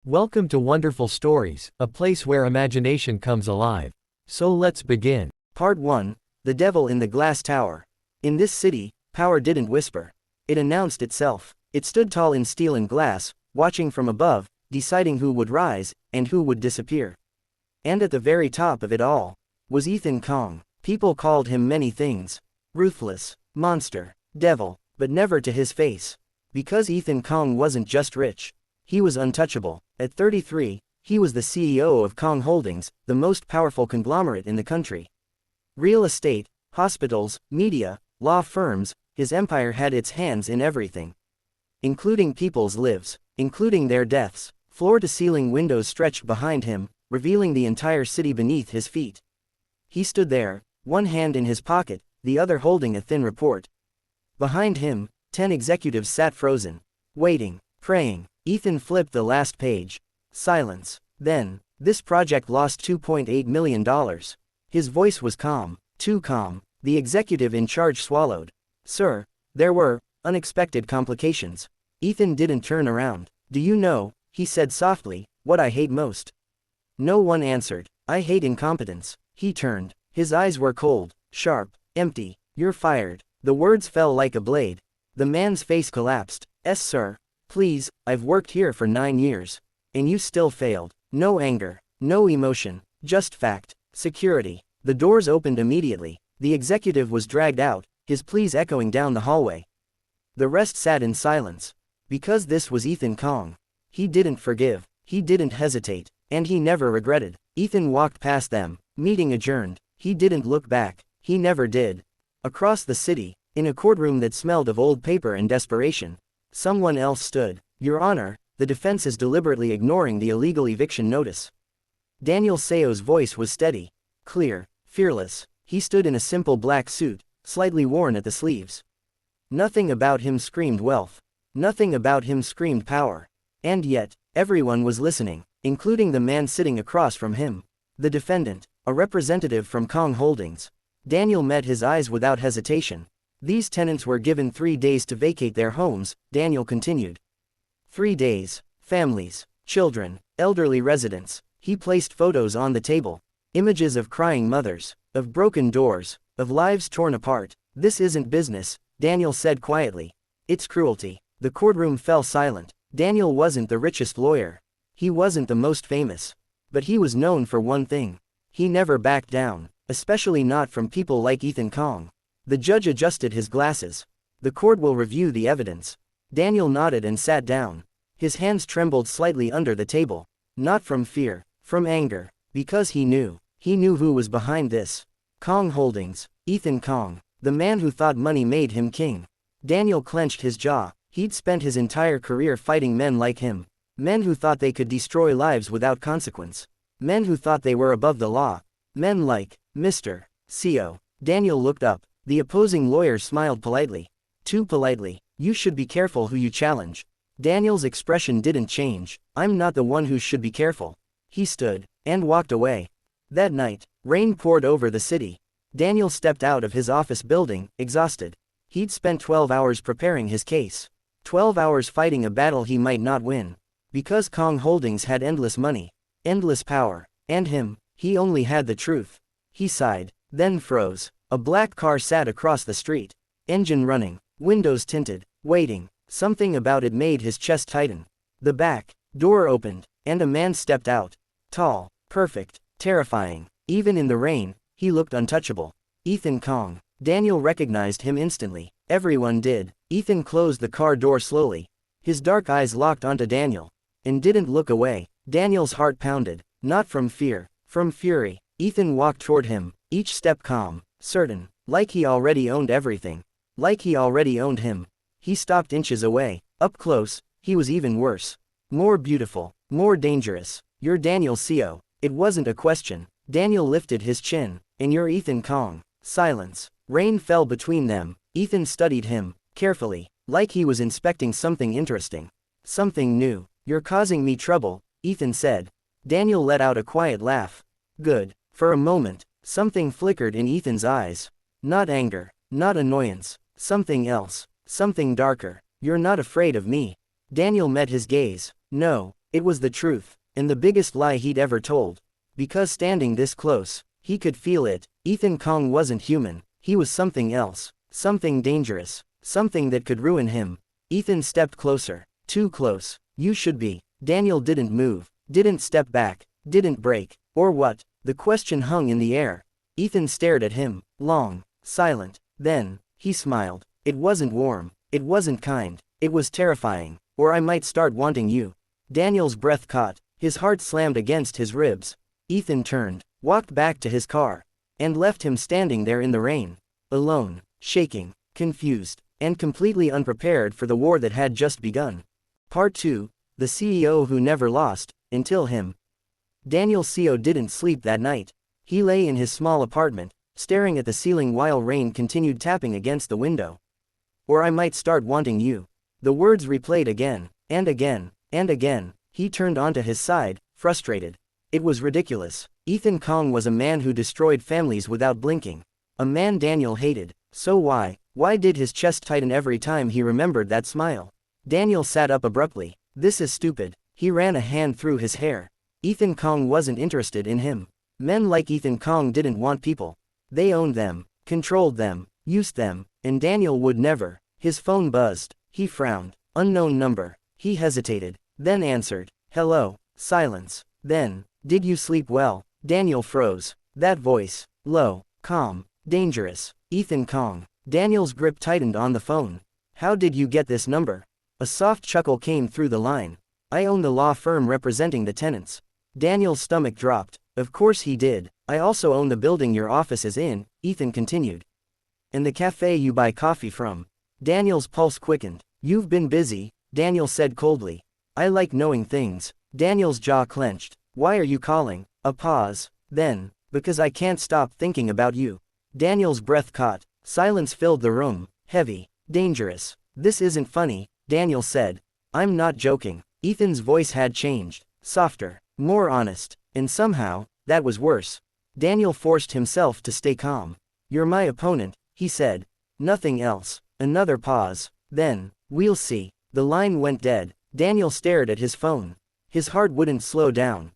Welcome to Wonderful Stories, a place where imagination comes alive. So let's begin. Part 1, The Devil in the Glass Tower. In this city, power didn't whisper. It announced itself. It stood tall in steel and glass, watching from above, deciding who would rise, and who would disappear. And at the very top of it all, was Ethan Kong. People called him many things. Ruthless, monster, devil, but never to his face. Because Ethan Kong wasn't just rich. He was untouchable. At 33, he was the CEO of Kong Holdings, the most powerful conglomerate in the country. Real estate, hospitals, media, law firms, his empire had its hands in everything. Including people's lives, including their deaths. Floor-to-ceiling windows stretched behind him, revealing the entire city beneath his feet. He stood there, one hand in his pocket, the other holding a thin report. Behind him, 10 executives sat frozen, waiting, praying. Ethan flipped the last page. Silence. Then, this project lost $2.8 million. His voice was calm, too calm. The executive in charge swallowed. Sir, there were unexpected complications. Ethan didn't turn around. Do you know, he said softly, what I hate most? No one answered. I hate incompetence. He turned. His eyes were cold, sharp, empty. You're fired. The words fell like a blade. The man's face collapsed. Yes, sir. Please, I've worked here for 9 years. And you still failed. No anger, no emotion, just fact. Security. The doors opened immediately. The executive was dragged out, his pleas echoing down the hallway. The rest sat in silence. Because this was Ethan Kong. He didn't forgive, he didn't hesitate, and he never regretted. Ethan walked past them, meeting adjourned. He didn't look back, he never did. Across the city, in a courtroom that smelled of old paper and desperation, someone else stood. Your Honor, the defense is deliberately ignoring the illegal eviction notice. Daniel Seo's voice was steady, clear, fearless. He stood in a simple black suit, slightly worn at the sleeves. Nothing about him screamed wealth. Nothing about him screamed power. And yet, everyone was listening, including the man sitting across from him. The defendant, a representative from Kong Holdings. Daniel met his eyes without hesitation. These tenants were given 3 days to vacate their homes, Daniel continued. 3 days. Families, children, elderly residents. He placed photos on the table. Images of crying mothers, of broken doors, of lives torn apart. This isn't business, Daniel said quietly. It's cruelty. The courtroom fell silent. Daniel wasn't the richest lawyer. He wasn't the most famous. But he was known for one thing. He never backed down, especially not from people like Ethan Kong. The judge adjusted his glasses. The court will review the evidence. Daniel nodded and sat down. His hands trembled slightly under the table. Not from fear, from anger. Because he knew who was behind this. Kong Holdings, Ethan Kong, the man who thought money made him king. Daniel clenched his jaw. He'd spent his entire career fighting men like him. Men who thought they could destroy lives without consequence. Men who thought they were above the law. Men like Mr. CO. Daniel looked up. The opposing lawyer smiled politely. Too politely. You should be careful who you challenge. Daniel's expression didn't change. I'm not the one who should be careful. He stood, and walked away. That night, rain poured over the city. Daniel stepped out of his office building, exhausted. He'd spent 12 hours preparing his case. 12 hours fighting a battle he might not win. Because Kong Holdings had endless money, endless power, and him, he only had the truth. He sighed, then froze. A black car sat across the street. Engine running, windows tinted, waiting. Something about it made his chest tighten. The back door opened, and a man stepped out. Tall, perfect, terrifying. Even in the rain, he looked untouchable. Ethan Kong. Daniel recognized him instantly. Everyone did. Ethan closed the car door slowly. His dark eyes locked onto Daniel, and didn't look away. Daniel's heart pounded. Not from fear, from fury. Ethan walked toward him, each step calm, certain, like he already owned everything. Like he already owned him. He stopped inches away. Up close, he was even worse. More beautiful, more dangerous. You're Daniel CO. It wasn't a question. Daniel lifted his chin. And you're Ethan Kong. Silence. Rain fell between them. Ethan studied him, carefully, like he was inspecting something interesting. Something new. You're causing me trouble, Ethan said. Daniel let out a quiet laugh. Good. For a moment, something flickered in Ethan's eyes. Not anger, not annoyance, something else, something darker. You're not afraid of me. Daniel met his gaze. No, It was the truth, and the biggest lie he'd ever told. Because standing this close, he could feel it. Ethan Kong wasn't human, he was something else, something dangerous, something that could ruin him. Ethan stepped closer, too close. You should be. Daniel didn't move, didn't step back, didn't break, or what? The question hung in the air. Ethan stared at him, long, silent. Then, he smiled. It wasn't warm, it wasn't kind, it was terrifying. Or I might start wanting you. Daniel's breath caught, his heart slammed against his ribs. Ethan turned, walked back to his car, and left him standing there in the rain, alone, shaking, confused, and completely unprepared for the war that had just begun. Part 2, the CEO who never lost, until him. Daniel CO didn't sleep that night. He lay in his small apartment, staring at the ceiling while rain continued tapping against the window. Or I might start wanting you. The words replayed again, and again, and again. He turned onto his side, frustrated. It was ridiculous. Ethan Kong was a man who destroyed families without blinking. A man Daniel hated. So why did his chest tighten every time he remembered that smile? Daniel sat up abruptly. This is stupid. He ran a hand through his hair. Ethan Kong wasn't interested in him. Men like Ethan Kong didn't want people. They owned them, controlled them, used them, and Daniel would never. His phone buzzed. He frowned. Unknown number. He hesitated, then answered. Hello. Silence. Then, did you sleep well? Daniel froze. That voice, low, calm, dangerous. Ethan Kong. Daniel's grip tightened on the phone. How did you get this number? A soft chuckle came through the line. I own the law firm representing the tenants. Daniel's stomach dropped. Of course he did. I also own the building your office is in, Ethan continued. And the cafe you buy coffee from. Daniel's pulse quickened. You've been busy, Daniel said coldly. I like knowing things. Daniel's jaw clenched. Why are you calling? A pause. Then, because I can't stop thinking about you. Daniel's breath caught. Silence filled the room. Heavy. Dangerous. This isn't funny, Daniel said. I'm not joking. Ethan's voice had changed. Softer. More honest. And somehow, that was worse. Daniel forced himself to stay calm. You're my opponent, he said. Nothing else. Another pause. Then, we'll see. The line went dead. Daniel stared at his phone. His heart wouldn't slow down.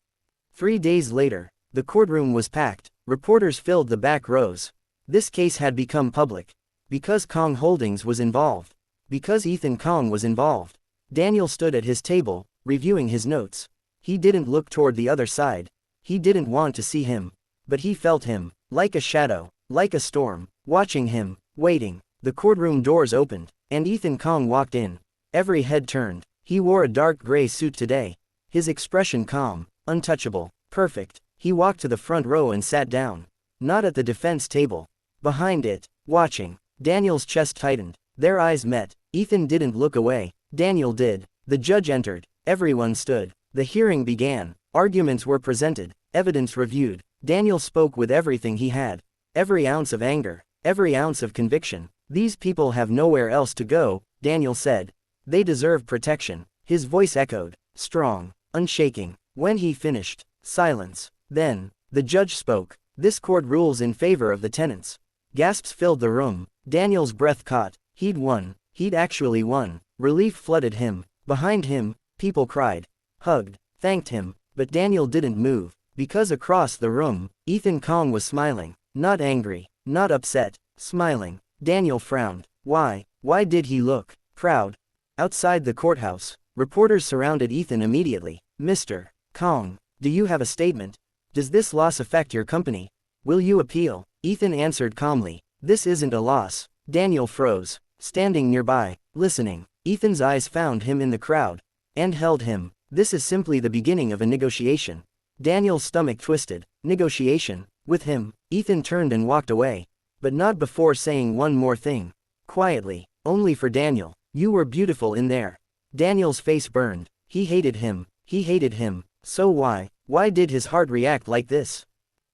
3 days later, the courtroom was packed. Reporters filled the back rows. This case had become public. Because Kong Holdings was involved. Because Ethan Kong was involved. Daniel stood at his table, reviewing his notes. He didn't look toward the other side. He didn't want to see him. But he felt him, like a shadow, like a storm, watching him, waiting. The courtroom doors opened, and Ethan Kong walked in. Every head turned. He wore a dark gray suit today. His expression calm, untouchable, perfect. He walked to the front row and sat down. Not at the defense table. Behind it, watching. Daniel's chest tightened. Their eyes met. Ethan didn't look away. Daniel did. The judge entered. Everyone stood. The hearing began. Arguments were presented. Evidence reviewed. Daniel spoke with everything he had. Every ounce of anger. Every ounce of conviction. These people have nowhere else to go, Daniel said. They deserve protection. His voice echoed. Strong. Unshaking. When he finished, silence. Then, the judge spoke. This court rules in favor of the tenants. Gasps filled the room. Daniel's breath caught. He'd won. He'd actually won. Relief flooded him. Behind him, people cried. Hugged. Thanked him. But Daniel didn't move. Because across the room, Ethan Kong was smiling. Not angry. Not upset. Smiling. Daniel frowned. Why? Why did he look proud? Outside the courthouse, reporters surrounded Ethan immediately. Mr. Kong, do you have a statement? Does this loss affect your company? Will you appeal? Ethan answered calmly. This isn't a loss. Daniel froze, standing nearby, listening. Ethan's eyes found him in the crowd, and held him. This is simply the beginning of a negotiation. Daniel's stomach twisted. Negotiation? With him? Ethan turned and walked away. But not before saying one more thing. Quietly, only for Daniel. You were beautiful in there. Daniel's face burned. He hated him. He hated him. So why did his heart react like this?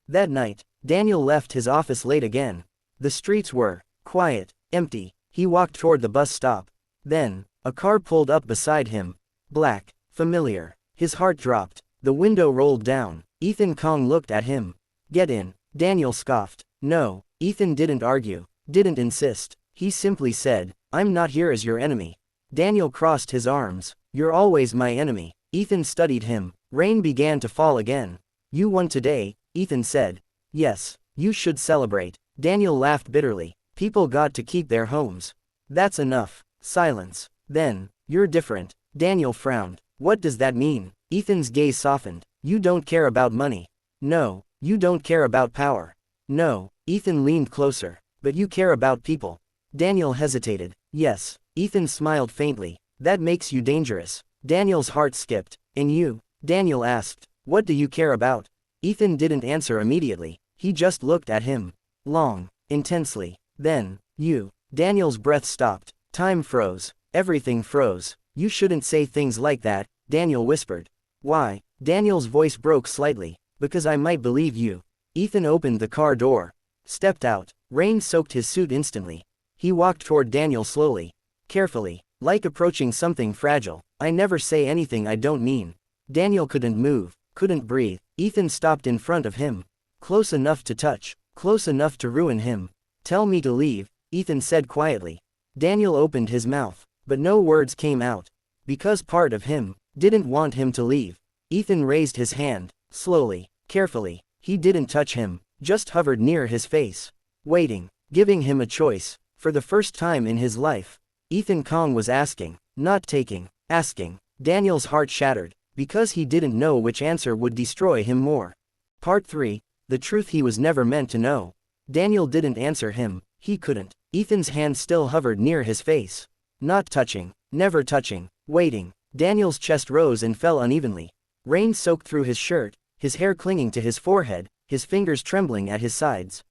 That night, Daniel left his office late again. The streets were quiet, empty. He walked toward the bus stop. Then, a car pulled up beside him. Black, familiar. His heart dropped. The window rolled down. Ethan Kong looked at him. Get in. Daniel scoffed. No. Ethan didn't argue. Didn't insist. He simply said, I'm not here as your enemy. Daniel crossed his arms. You're always my enemy. Ethan studied him. Rain began to fall again. You won today, Ethan said. Yes, you should celebrate. Daniel laughed bitterly. People got to keep their homes. That's enough. Silence. Then, you're different. Daniel frowned. What does that mean? Ethan's gaze softened. You don't care about money. No, you don't care about power. No, Ethan leaned closer. But you care about people. Daniel hesitated. Yes. Ethan smiled faintly. That makes you dangerous. Daniel's heart skipped. And you? Daniel asked. What do you care about? Ethan didn't answer immediately. He just looked at him. Long. Intensely. Then, you. Daniel's breath stopped. Time froze. Everything froze. You shouldn't say things like that, Daniel whispered. Why? Daniel's voice broke slightly. Because I might believe you. Ethan opened the car door. Stepped out. Rain soaked his suit instantly. He walked toward Daniel slowly. Carefully. Like approaching something fragile. I never say anything I don't mean. Daniel couldn't move. Couldn't breathe. Ethan stopped in front of him. Close enough to touch. Close enough to ruin him. Tell me to leave, Ethan said quietly. Daniel opened his mouth. But no words came out. Because part of him didn't want him to leave. Ethan raised his hand. Slowly. Carefully. He didn't touch him. Just hovered near his face. Waiting. Giving him a choice. For the first time in his life. Ethan Kong was asking. Not taking. Asking. Daniel's heart shattered. Because he didn't know which answer would destroy him more. Part 3. The truth he was never meant to know. Daniel didn't answer him. He couldn't. Ethan's hand still hovered near his face. Not touching. Never touching. Waiting. Daniel's chest rose and fell unevenly. Rain soaked through his shirt, his hair clinging to his forehead, his fingers trembling at his sides.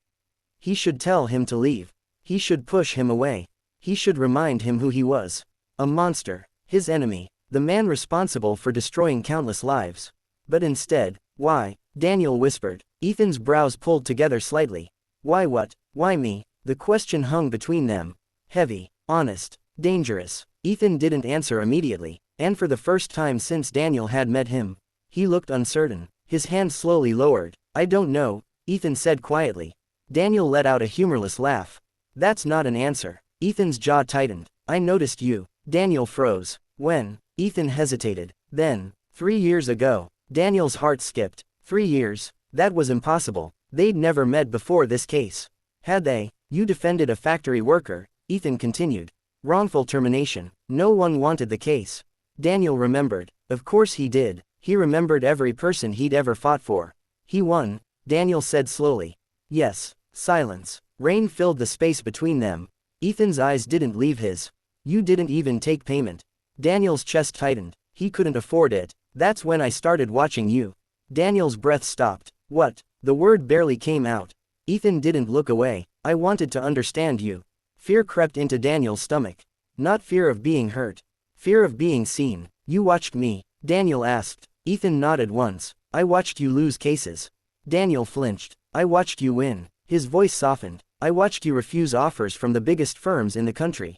He should tell him to leave. He should push him away. He should remind him who he was. A monster. His enemy. The man responsible for destroying countless lives. But instead, why? Daniel whispered. Ethan's brows pulled together slightly. Why what? Why me? The question hung between them. Heavy. Honest. Dangerous. Ethan didn't answer immediately. And for the first time since Daniel had met him. He looked uncertain. His hand slowly lowered. I don't know, Ethan said quietly. Daniel let out a humorless laugh. That's not an answer. Ethan's jaw tightened. I noticed you. Daniel froze. When? Ethan hesitated. Then, 3 years ago. Daniel's heart skipped. 3 years? That was impossible. They'd never met before this case. Had they? You defended a factory worker, Ethan continued. Wrongful termination. No one wanted the case. Daniel remembered. Of course he did. He remembered every person he'd ever fought for. He won, Daniel said slowly. Yes. Silence. Rain filled the space between them. Ethan's eyes didn't leave his. You didn't even take payment. Daniel's chest tightened. He couldn't afford it. That's when I started watching you. Daniel's breath stopped. What? The word barely came out. Ethan didn't look away. I wanted to understand you. Fear crept into Daniel's stomach. Not fear of being hurt. Fear of being seen. You watched me? Daniel asked. Ethan nodded once. I watched you lose cases. Daniel flinched. I watched you win. His voice softened. I watched you refuse offers from the biggest firms in the country.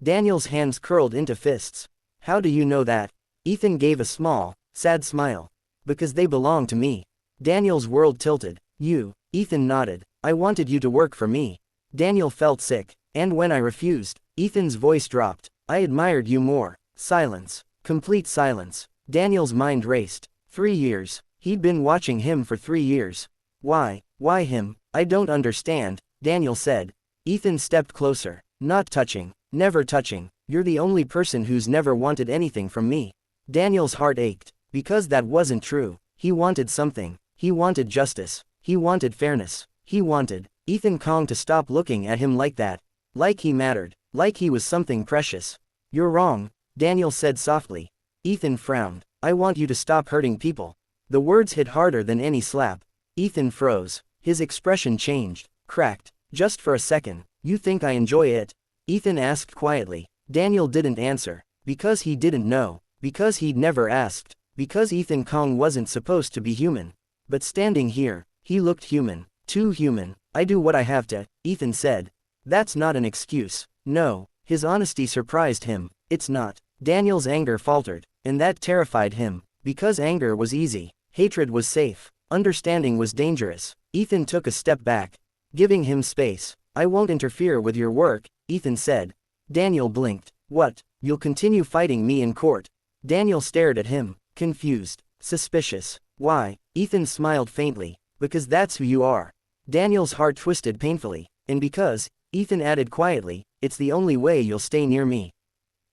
Daniel's hands curled into fists. How do you know that? Ethan gave a small, sad smile. Because they belong to me. Daniel's world tilted. You? Ethan nodded. I wanted you to work for me. Daniel felt sick. And when I refused, Ethan's voice dropped. I admired you more. Silence. Complete silence. Daniel's mind raced. 3 years. He'd been watching him for 3 years. Why? Why him? I don't understand, Daniel said. Ethan stepped closer. Not touching. Never touching. You're the only person who's never wanted anything from me. Daniel's heart ached. Because that wasn't true. He wanted something. He wanted justice. He wanted fairness. He wanted Ethan Kong to stop looking at him like that. Like he mattered. Like he was something precious. You're wrong, Daniel said softly. Ethan frowned. I want you to stop hurting people. The words hit harder than any slap. Ethan froze. His expression changed. Cracked. Just for a second. You think I enjoy it? Ethan asked quietly. Daniel didn't answer. Because he didn't know. Because he'd never asked. Because Ethan Kong wasn't supposed to be human. But standing here, he looked human. Too human. I do what I have to, Ethan said. That's not an excuse. No. His honesty surprised him. It's not. Daniel's anger faltered. And that terrified him. Because anger was easy. Hatred was safe. Understanding was dangerous. Ethan took a step back. Giving him space. I won't interfere with your work, Ethan said. Daniel blinked. What? You'll continue fighting me in court? Daniel stared at him. Confused. Suspicious. Why? Ethan smiled faintly. Because that's who you are. Daniel's heart twisted painfully. And because, Ethan added quietly, it's the only way you'll stay near me.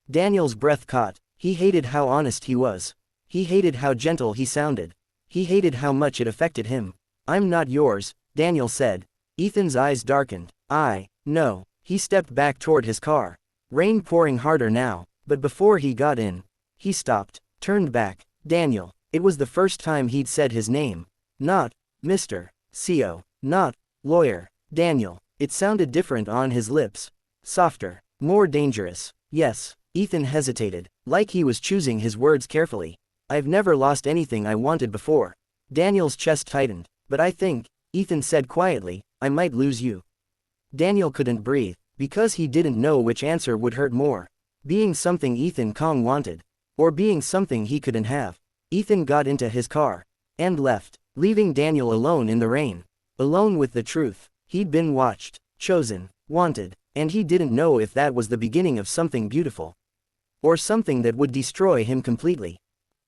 Daniel's breath caught. He hated how honest he was. He hated how gentle he sounded. He hated how much it affected him. I'm not yours, Daniel said. Ethan's eyes darkened. No. He stepped back toward his car. Rain pouring harder now, but before he got in, he stopped, turned back. Daniel. It was the first time he'd said his name. Not Mr. CO. Not lawyer. Daniel. It sounded different on his lips. Softer. More dangerous. Yes. Ethan hesitated, like he was choosing his words carefully. I've never lost anything I wanted before. Daniel's chest tightened. But I think, Ethan said quietly, I might lose you. Daniel couldn't breathe, because he didn't know which answer would hurt more. Being something Ethan Kong wanted, or being something he couldn't have. Ethan got into his car, and left, leaving Daniel alone in the rain. Alone with the truth. He'd been watched, chosen, wanted, and he didn't know if that was the beginning of something beautiful. Or something that would destroy him completely.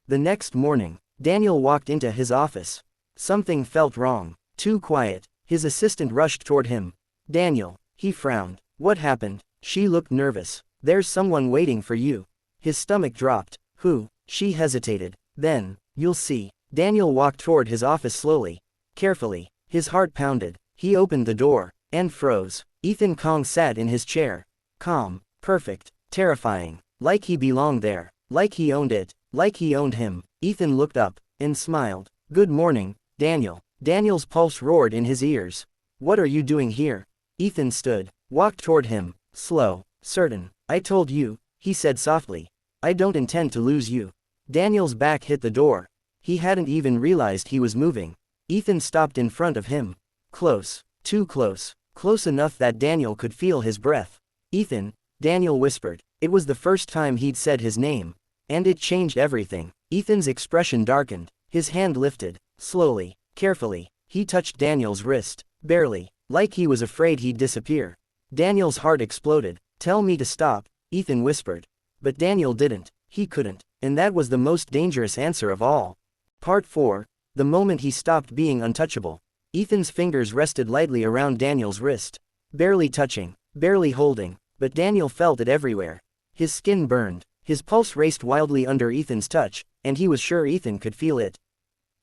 The next morning, Daniel walked into his office. Something felt wrong. Too quiet. His assistant rushed toward him. Daniel. He frowned. What happened? She looked nervous. There's someone waiting for you. His stomach dropped. Who? She hesitated. Then, you'll see. Daniel walked toward his office slowly. Carefully. His heart pounded. He opened the door, and froze. Ethan Kong sat in his chair. Calm. Perfect. Terrifying. Like he belonged there. Like he owned it. Like he owned him. Ethan looked up, and smiled. Good morning, Daniel. Daniel's pulse roared in his ears. What are you doing here? Ethan stood, walked toward him, slow, certain. I told you, he said softly. I don't intend to lose you. Daniel's back hit the door. He hadn't even realized he was moving. Ethan stopped in front of him. Close, too close, close enough that Daniel could feel his breath. Ethan, Daniel whispered. It was the first time he'd said his name. And it changed everything. Ethan's expression darkened. His hand lifted, slowly, carefully. He touched Daniel's wrist, barely, like he was afraid he'd disappear. Daniel's heart exploded. Tell me to stop, Ethan whispered. But Daniel didn't. He couldn't. And that was the most dangerous answer of all. Part 4. The moment he stopped being untouchable. Ethan's fingers rested lightly around Daniel's wrist. Barely touching, barely holding, but Daniel felt it everywhere. His skin burned. His pulse raced wildly under Ethan's touch, and he was sure Ethan could feel it.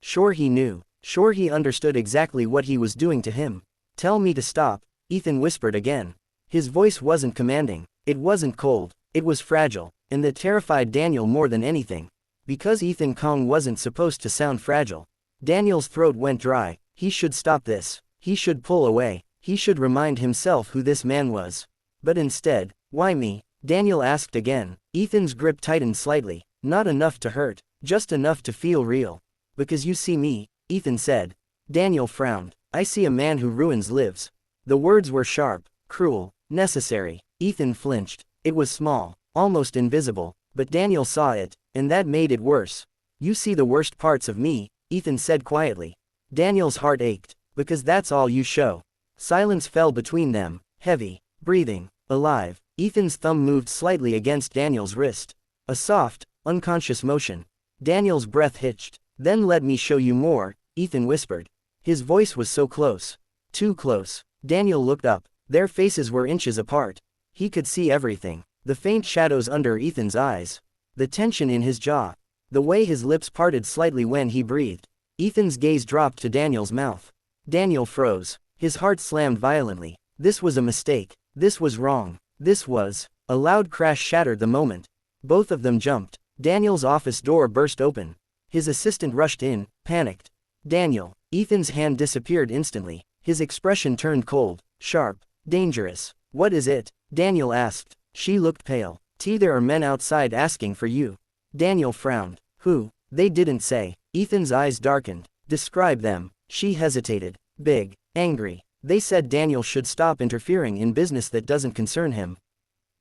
Sure he knew. Sure he understood exactly what he was doing to him. Tell me to stop, Ethan whispered again. His voice wasn't commanding. It wasn't cold. It was fragile, and that terrified Daniel more than anything. Because Ethan Kong wasn't supposed to sound fragile. Daniel's throat went dry. He should stop this. He should pull away. He should remind himself who this man was. But instead, why me? Daniel asked again. Ethan's grip tightened slightly. Not enough to hurt, just enough to feel real. Because you see me, Ethan said. Daniel frowned. I see a man who ruins lives. The words were sharp, cruel, necessary. Ethan flinched. It was small, almost invisible, but Daniel saw it, and that made it worse. You see the worst parts of me, Ethan said quietly. Daniel's heart ached, because that's all you show. Silence fell between them, heavy, breathing, alive. Ethan's thumb moved slightly against Daniel's wrist. A soft, unconscious motion. Daniel's breath hitched. Then let me show you more, Ethan whispered. His voice was so close. Too close. Daniel looked up. Their faces were inches apart. He could see everything. The faint shadows under Ethan's eyes. The tension in his jaw. The way his lips parted slightly when he breathed. Ethan's gaze dropped to Daniel's mouth. Daniel froze. His heart slammed violently. This was a mistake. This was wrong. This was. A loud crash shattered the moment. Both of them jumped. Daniel's office door burst open. His assistant rushed in, panicked. Daniel. Ethan's hand disappeared instantly. His expression turned cold, sharp, dangerous. What is it? Daniel asked. She looked pale. There are men outside asking for you. Daniel frowned. Who? They didn't say. Ethan's eyes darkened. Describe them. She hesitated. Big, angry. They said Daniel should stop interfering in business that doesn't concern him.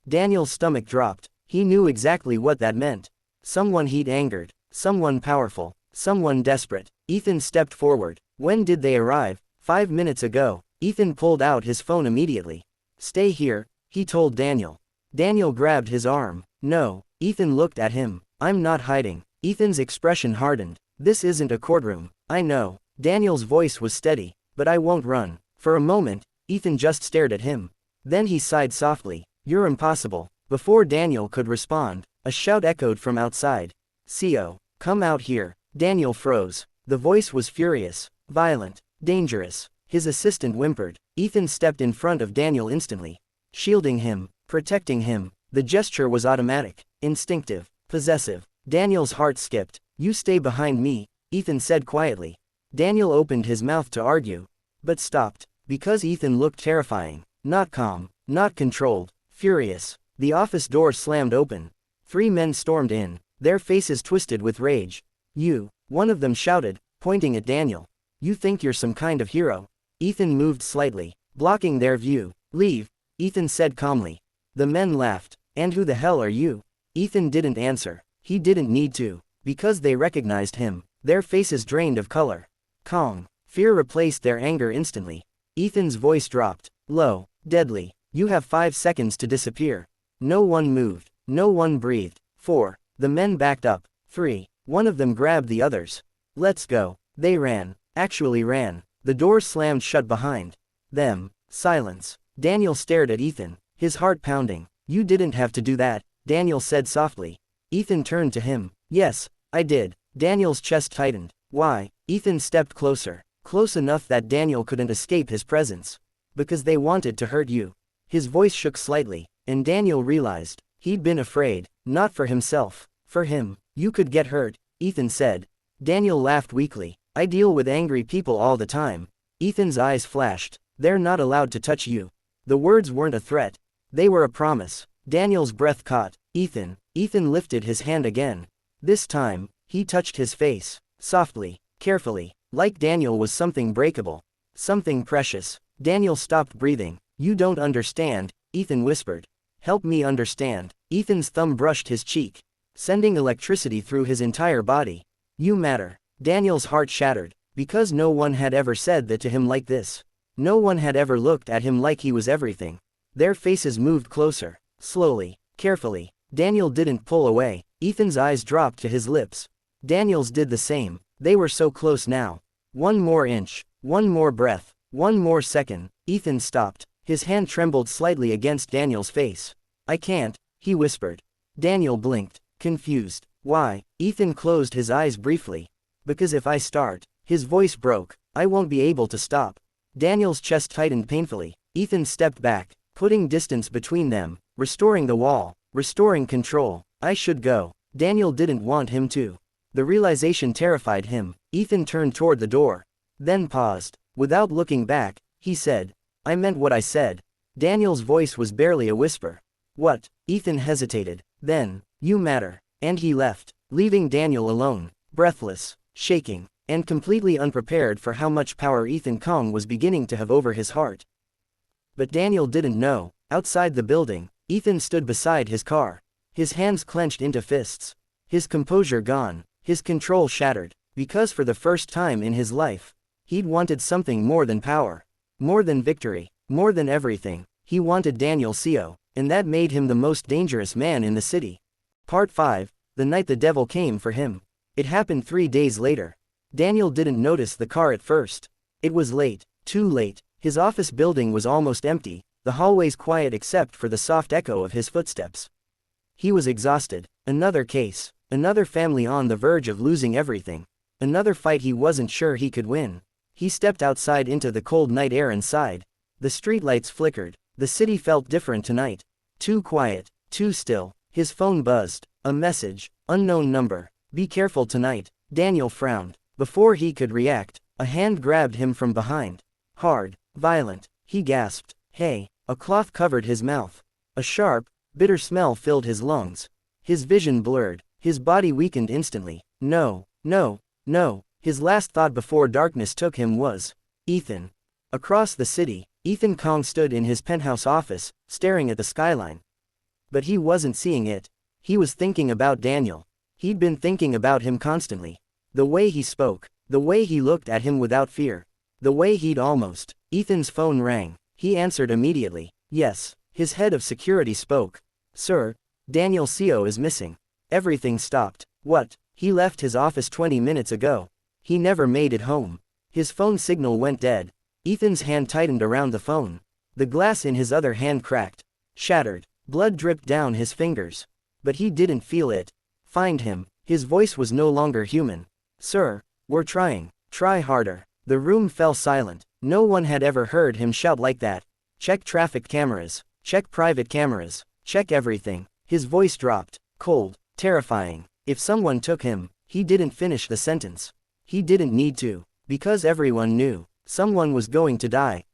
Daniel's stomach dropped. He knew exactly what that meant. Someone he'd angered. Someone powerful. Someone desperate. Ethan stepped forward. When did they arrive? 5 minutes ago. Ethan pulled out his phone immediately. Stay here, he told Daniel. Daniel grabbed his arm. No. Ethan looked at him. I'm not hiding. Ethan's expression hardened. This isn't a courtroom. I know. Daniel's voice was steady. But I won't run. For a moment, Ethan just stared at him. Then he sighed softly. You're impossible. Before Daniel could respond, a shout echoed from outside. CO. Come out here. Daniel froze. The voice was furious, violent, dangerous. His assistant whimpered. Ethan stepped in front of Daniel instantly. Shielding him, protecting him. The gesture was automatic, instinctive, possessive. Daniel's heart skipped. You stay behind me, Ethan said quietly. Daniel opened his mouth to argue, but stopped, because Ethan looked terrifying. Not calm, not controlled, furious. The office door slammed open. 3 men stormed in, their faces twisted with rage. You, one of them shouted, pointing at Daniel. You think you're some kind of hero? Ethan moved slightly, blocking their view. Leave, Ethan said calmly. The men laughed. And who the hell are you? Ethan didn't answer. He didn't need to, because they recognized him. Their faces drained of color. Calm. Fear replaced their anger instantly. Ethan's voice dropped. Low, deadly. You have 5 seconds to disappear. No one moved. No one breathed. 4. The men backed up. 3. One of them grabbed the others. Let's go. They ran. Actually ran. The door slammed shut behind them. Silence. Daniel stared at Ethan, his heart pounding. You didn't have to do that, Daniel said softly. Ethan turned to him. Yes, I did. Daniel's chest tightened. Why? Ethan stepped closer. Close enough that Daniel couldn't escape his presence. Because they wanted to hurt you. His voice shook slightly, and Daniel realized. He'd been afraid. Not for himself. For him. You could get hurt, Ethan said. Daniel laughed weakly. I deal with angry people all the time. Ethan's eyes flashed. They're not allowed to touch you. The words weren't a threat. They were a promise. Daniel's breath caught. Ethan. Ethan lifted his hand again. This time, he touched his face. Softly, carefully, like Daniel was something breakable. Something precious. Daniel stopped breathing. You don't understand, Ethan whispered. Help me understand. Ethan's thumb brushed his cheek, sending electricity through his entire body. You matter. Daniel's heart shattered, because no one had ever said that to him like this. No one had ever looked at him like he was everything. Their faces moved closer, slowly, carefully. Daniel didn't pull away. Ethan's eyes dropped to his lips. Daniel's did the same. They were so close now. One more inch, one more breath, one more second. Ethan stopped. His hand trembled slightly against Daniel's face. I can't, he whispered. Daniel blinked, confused. Why? Ethan closed his eyes briefly. Because if I start, his voice broke, I won't be able to stop. Daniel's chest tightened painfully. Ethan stepped back, putting distance between them, restoring the wall, restoring control. I should go. Daniel didn't want him to. The realization terrified him. Ethan turned toward the door, then paused. Without looking back, he said, I meant what I said. Daniel's voice was barely a whisper. What? Ethan hesitated. Then, you matter. And he left, leaving Daniel alone, breathless, shaking, and completely unprepared for how much power Ethan Kong was beginning to have over his heart. But Daniel didn't know. Outside the building, Ethan stood beside his car, his hands clenched into fists, his composure gone, his control shattered, because for the first time in his life, he'd wanted something more than power, more than victory, more than everything. He wanted Daniel CO, and that made him the most dangerous man in the city. Part 5, The Night the Devil Came for Him. It happened 3 days later. Daniel didn't notice the car at first. It was late, too late. His office building was almost empty, the hallways quiet except for the soft echo of his footsteps. He was exhausted. Another case, another family on the verge of losing everything, another fight he wasn't sure he could win. He stepped outside into the cold night air and sighed. The streetlights flickered. The city felt different tonight. Too quiet, too still. His phone buzzed. A message. Unknown number. Be careful tonight. Daniel frowned. Before he could react, a hand grabbed him from behind. Hard, violent. He gasped. Hey. A cloth covered his mouth. A sharp, bitter smell filled his lungs. His vision blurred. His body weakened instantly. No, no, no. His last thought before darkness took him was Ethan. Across the city, Ethan Kong stood in his penthouse office, staring at the skyline. But he wasn't seeing it. He was thinking about Daniel. He'd been thinking about him constantly. The way he spoke, the way he looked at him without fear, the way he'd almost. Ethan's phone rang. He answered immediately. Yes, his head of security spoke. Sir, Daniel CO is missing. Everything stopped. What? He left his office 20 minutes ago. He never made it home. His phone signal went dead. Ethan's hand tightened around the phone. The glass in his other hand cracked. Shattered. Blood dripped down his fingers. But he didn't feel it. Find him. His voice was no longer human. Sir, we're trying. Try harder. The room fell silent. No one had ever heard him shout like that. Check traffic cameras. Check private cameras. Check everything. His voice dropped. Cold. Terrifying. If someone took him, he didn't finish the sentence. He didn't need to. Because everyone knew. Someone was going to die.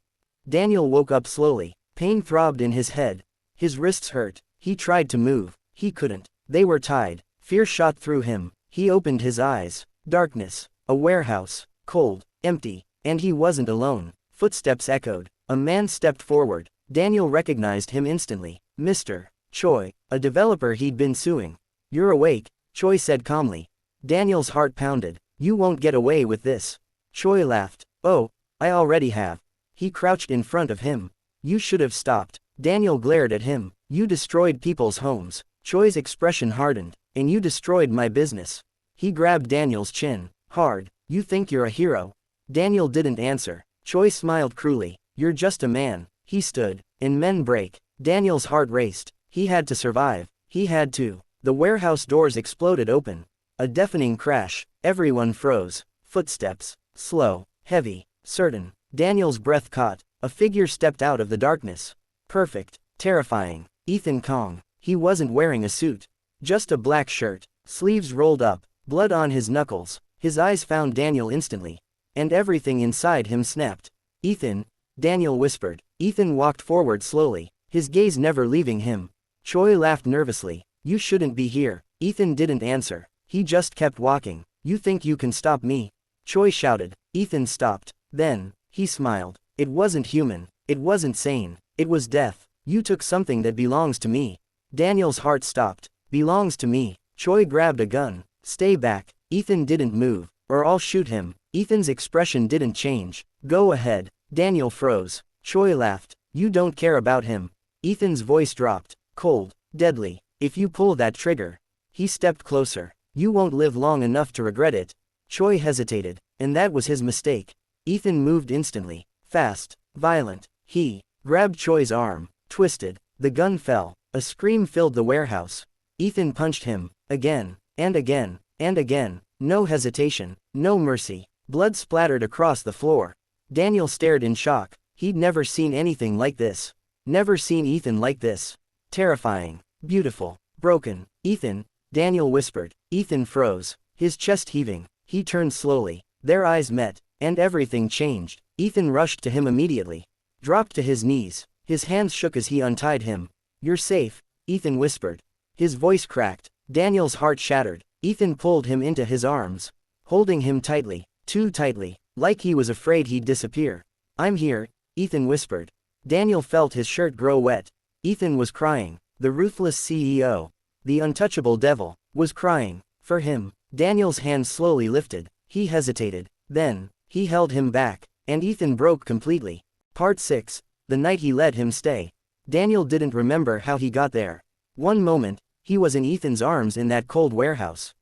Daniel woke up slowly. Pain throbbed in his head. His wrists hurt. He tried to move. He couldn't. They were tied. Fear shot through him. He opened his eyes. Darkness. A warehouse. Cold. Empty. And he wasn't alone. Footsteps echoed. A man stepped forward. Daniel recognized him instantly. Mr. Choi, a developer he'd been suing. You're awake, Choi said calmly. Daniel's heart pounded. You won't get away with this. Choi laughed. Oh, I already have. He crouched in front of him. You should have stopped. Daniel glared at him. You destroyed people's homes. Choi's expression hardened. And you destroyed my business. He grabbed Daniel's chin. Hard. You think you're a hero? Daniel didn't answer. Choi smiled cruelly. You're just a man. He stood. And men break. Daniel's heart raced. He had to survive. He had to. The warehouse doors exploded open. A deafening crash. Everyone froze. Footsteps. Slow. Heavy. Certain. Daniel's breath caught. A figure stepped out of the darkness. Perfect. Terrifying. Ethan Kong. He wasn't wearing a suit. Just a black shirt. Sleeves rolled up. Blood on his knuckles. His eyes found Daniel instantly. And everything inside him snapped. Ethan, Daniel whispered. Ethan walked forward slowly, his gaze never leaving him. Choi laughed nervously. You shouldn't be here. Ethan didn't answer. He just kept walking. You think you can stop me? Choi shouted. Ethan stopped. Then, he smiled. It wasn't human. It wasn't sane. It was death. You took something that belongs to me. Daniel's heart stopped. Belongs to me. Choi grabbed a gun. Stay back. Ethan didn't move. Or I'll shoot him. Ethan's expression didn't change. Go ahead. Daniel froze. Choi laughed. You don't care about him. Ethan's voice dropped. Cold. Deadly. If you pull that trigger. He stepped closer. You won't live long enough to regret it. Choi hesitated. And that was his mistake. Ethan moved instantly. Fast. Violent. He grabbed Choi's arm. Twisted. The gun fell. A scream filled the warehouse. Ethan punched him. Again. And again. And again. No hesitation. No mercy. Blood splattered across the floor. Daniel stared in shock. He'd never seen anything like this. Never seen Ethan like this. Terrifying. Beautiful. Broken. Ethan, Daniel whispered. Ethan froze. His chest heaving. He turned slowly. Their eyes met. And everything changed. Ethan rushed to him immediately. Dropped to his knees. His hands shook as he untied him. You're safe, Ethan whispered. His voice cracked. Daniel's heart shattered. Ethan pulled him into his arms. Holding him tightly. Too tightly. Like he was afraid he'd disappear. I'm here, Ethan whispered. Daniel felt his shirt grow wet. Ethan was crying. The ruthless CEO. The untouchable devil. Was crying. For him. Daniel's hands slowly lifted. He hesitated. Then, he held him back. And Ethan broke completely. Part 6. The night he let him stay. Daniel didn't remember how he got there. One moment, he was in Ethan's arms in that cold warehouse.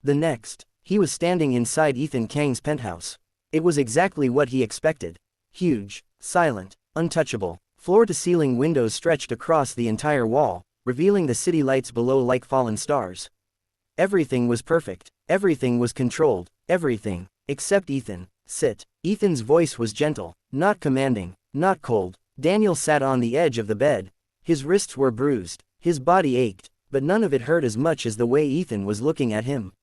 The next, he was standing inside Ethan Kang's penthouse. It was exactly what he expected. Huge, silent, untouchable. Floor-to-ceiling windows stretched across the entire wall, revealing the city lights below like fallen stars. Everything was perfect. Everything was controlled. Everything. Except Ethan. Sit. Ethan's voice was gentle, not commanding, not cold. Daniel sat on the edge of the bed. His wrists were bruised. His body ached, but none of it hurt as much as the way Ethan was looking at him.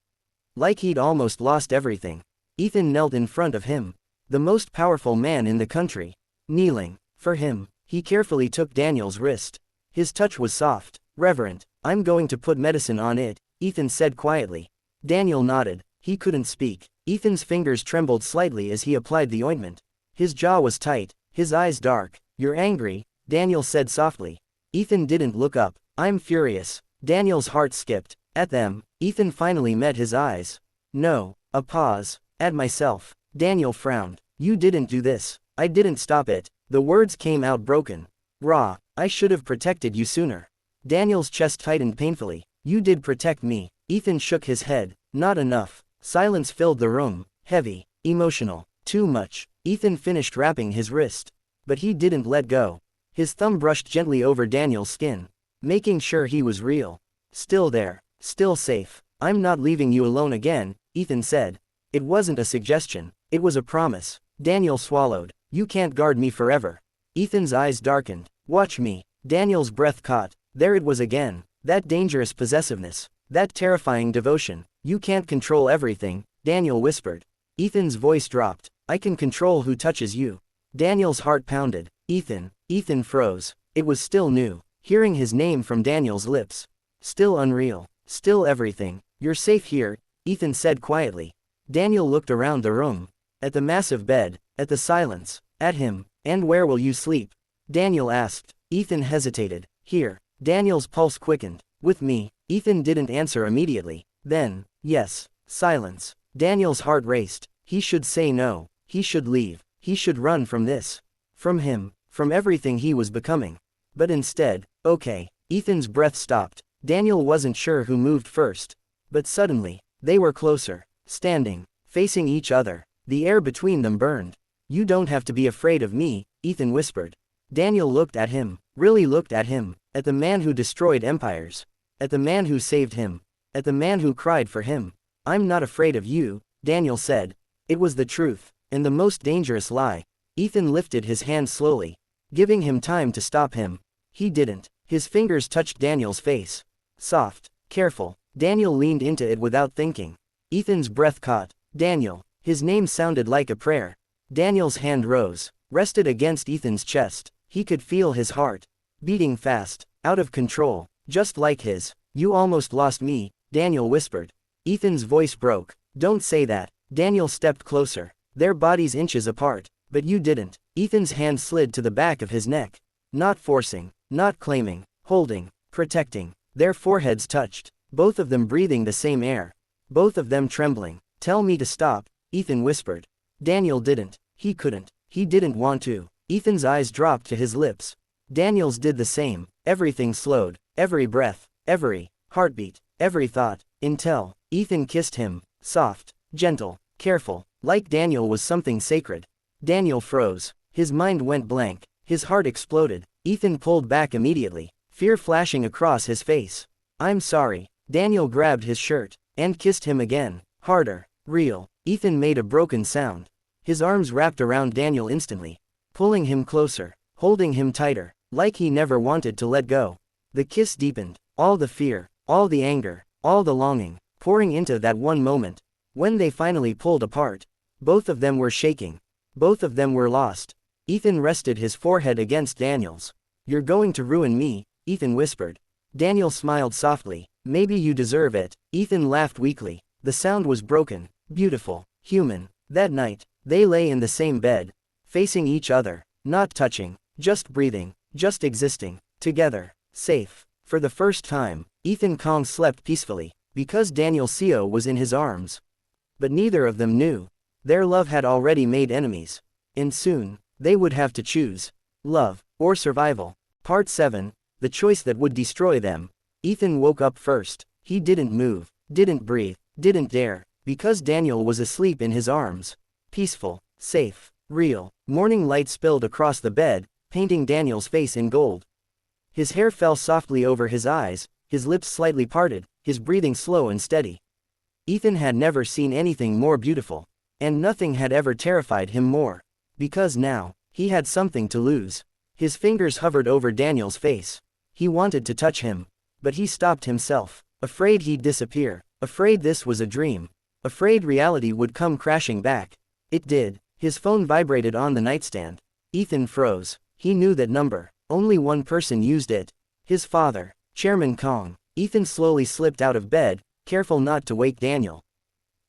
Like he'd almost lost everything. Ethan knelt in front of him. The most powerful man in the country. Kneeling. For him. He carefully took Daniel's wrist. His touch was soft, reverent. I'm going to put medicine on it, Ethan said quietly. Daniel nodded. He couldn't speak. Ethan's fingers trembled slightly as he applied the ointment. His jaw was tight, his eyes dark. You're angry, Daniel said softly. Ethan didn't look up. I'm furious. Daniel's heart skipped. At them. Ethan finally met his eyes. No. A pause. At myself. Daniel frowned. You didn't do this. I didn't stop it. The words came out broken. Raw. I should have protected you sooner. Daniel's chest tightened painfully. You did protect me. Ethan shook his head. Not enough. Silence filled the room, heavy, emotional, too much. Ethan finished wrapping his wrist. But he didn't let go. His thumb brushed gently over Daniel's skin, making sure he was real. Still there, still safe. I'm not leaving you alone again, Ethan said. It wasn't a suggestion, it was a promise. Daniel swallowed. You can't guard me forever. Ethan's eyes darkened. Watch me. Daniel's breath caught. There it was again. That dangerous possessiveness. That terrifying devotion. You can't control everything, Daniel whispered. Ethan's voice dropped. I can control who touches you. Daniel's heart pounded. Ethan. Ethan froze. It was still new. Hearing his name from Daniel's lips. Still unreal. Still everything. You're safe here, Ethan said quietly. Daniel looked around the room. At the massive bed. At the silence. At him. And where will you sleep? Daniel asked. Ethan hesitated. Here. Daniel's pulse quickened. With me. Ethan didn't answer immediately. Then, yes. Silence. Daniel's heart raced. He should say no. He should leave. He should run from this. From him. From everything he was becoming. But instead, okay. Ethan's breath stopped. Daniel wasn't sure who moved first. But suddenly, they were closer. Standing. Facing each other. The air between them burned. You don't have to be afraid of me, Ethan whispered. Daniel looked at him. Really looked at him. At the man who destroyed empires. At the man who saved him. At the man who cried for him. I'm not afraid of you, Daniel said. It was the truth. And the most dangerous lie. Ethan lifted his hand slowly, giving him time to stop him. He didn't. His fingers touched Daniel's face. Soft. Careful. Daniel leaned into it without thinking. Ethan's breath caught. Daniel. His name sounded like a prayer. Daniel's hand rose, rested against Ethan's chest. He could feel his heart. Beating fast. Out of control. Just like his. You almost lost me, Daniel whispered. Ethan's voice broke. Don't say that. Daniel stepped closer. Their bodies inches apart. But you didn't. Ethan's hand slid to the back of his neck. Not forcing. Not claiming. Holding. Protecting. Their foreheads touched. Both of them breathing the same air. Both of them trembling. Tell me to stop, Ethan whispered. Daniel didn't. He couldn't. He didn't want to. Ethan's eyes dropped to his lips. Daniel's did the same. Everything slowed. Every breath. Every heartbeat. Every thought. Until Ethan kissed him. Soft. Gentle. Careful. Like Daniel was something sacred. Daniel froze. His mind went blank. His heart exploded. Ethan pulled back immediately. Fear flashing across his face. I'm sorry. Daniel grabbed his shirt. And kissed him again. Harder. Real. Ethan made a broken sound. His arms wrapped around Daniel instantly. Pulling him closer. Holding him tighter. Like he never wanted to let go. The kiss deepened. All the fear. All the anger. All the longing. Pouring into that one moment. When they finally pulled apart. Both of them were shaking. Both of them were lost. Ethan rested his forehead against Daniel's. You're going to ruin me, Ethan whispered. Daniel smiled softly. Maybe you deserve it. Ethan laughed weakly. The sound was broken. Beautiful. Human. That night, they lay in the same bed. Facing each other. Not touching. Just breathing. Just existing. Together. Safe. For the first time, Ethan Kong slept peacefully. Because Daniel Seo was in his arms. But neither of them knew. Their love had already made enemies. And soon, they would have to choose. Love, or survival. Part 7, the choice that would destroy them. Ethan woke up first. He didn't move, didn't breathe, didn't dare, because Daniel was asleep in his arms. Peaceful, safe, real. Morning light spilled across the bed, painting Daniel's face in gold. His hair fell softly over his eyes, his lips slightly parted, his breathing slow and steady. Ethan had never seen anything more beautiful. And nothing had ever terrified him more. Because now, he had something to lose. His fingers hovered over Daniel's face. He wanted to touch him. But he stopped himself. Afraid he'd disappear. Afraid this was a dream. Afraid reality would come crashing back. It did. His phone vibrated on the nightstand. Ethan froze. He knew that number. Only one person used it. His father, Chairman Kong. Ethan slowly slipped out of bed, careful not to wake Daniel.